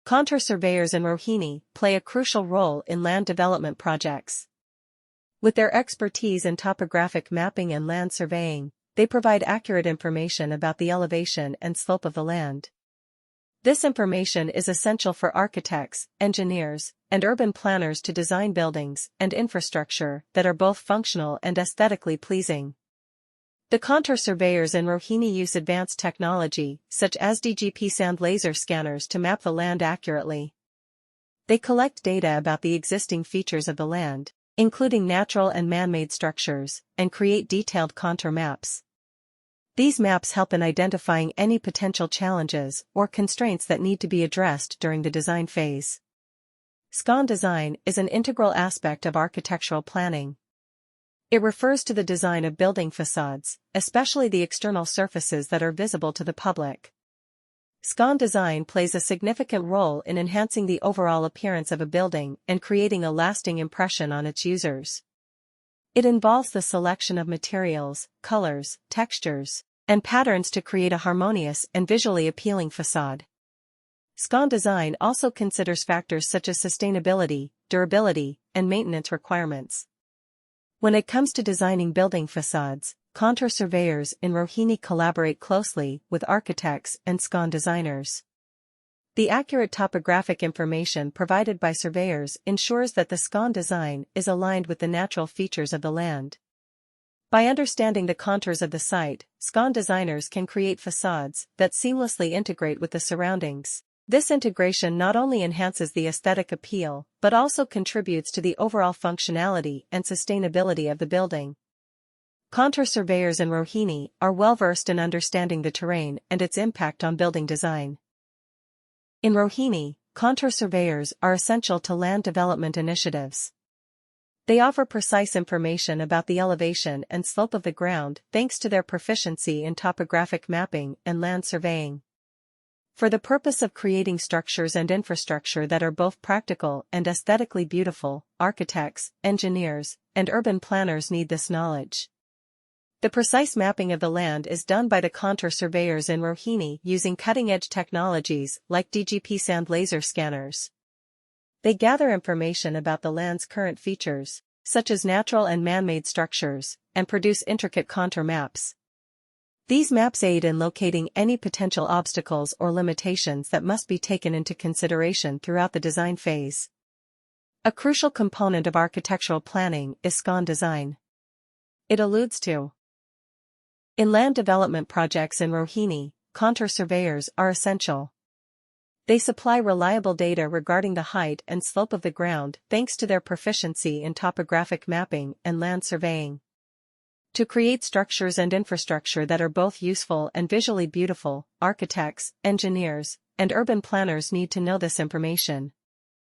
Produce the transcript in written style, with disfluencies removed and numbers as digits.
Contour surveyors in Rohini play a crucial role in land development projects. With their expertise in topographic mapping and land surveying, they provide accurate information about the elevation and slope of the land. This information is essential for architects, engineers, and urban planners to design buildings and infrastructure that are both functional and aesthetically pleasing. The contour surveyors in Rohini use advanced technology, such as likeDGPSand laser scanners to map the land accurately. They collect data about the existing features of the land, including natural and man-made structures, and create detailed contour maps. These maps help in identifying any potential challenges or constraints that need to be addressed during the design phase. SCON design is an integral aspect of architectural planning. It refers to the design of building facades, especially the external surfaces that are visible to the public. SCON design plays a significant role in enhancing the overall appearance of a building and creating a lasting impression on its users. It involves the selection of materials, colors, textures, and patterns to create a harmonious and visually appealing facade. SCON design also considers factors such as sustainability, durability, and maintenance requirements. When it comes to designing building facades, contour surveyors in Rohini collaborate closely with architects and SCON designers. The accurate topographic information provided by surveyors ensures that the SCON design is aligned with the natural features of the land. By understanding the contours of the site, SCON designers can create facades that seamlessly integrate with the surroundings. This integration not only enhances the aesthetic appeal, but also contributes to the overall functionality and sustainability of the building. Contour surveyors in Rohini are well-versed in understanding the terrain and its impact on building design. In Rohini, contour surveyors are essential to land development initiatives. They offer precise information about the elevation and slope of the ground thanks to their proficiency in topographic mapping and land surveying. For the purpose of creating structures and infrastructure that are both practical and aesthetically beautiful, architects, engineers, and urban planners need this knowledge. The precise mapping of the land is done by the contour surveyors in Rohini using cutting-edge technologies like likeDGPSand laser scanners. They gather information about the land's current features, such as natural and man-made structures, and produce intricate contour maps. These maps aid in locating any potential obstacles or limitations that must be taken into consideration throughout the design phase. A crucial component of architectural planning is SCON design. It alludes to. In land development projects in Rohini, contour surveyors are essential. They supply reliable data regarding the height and slope of the ground thanks to their proficiency in topographic mapping and land surveying. To create structures and infrastructure that are both useful and visually beautiful, architects, engineers, and urban planners need to know this information.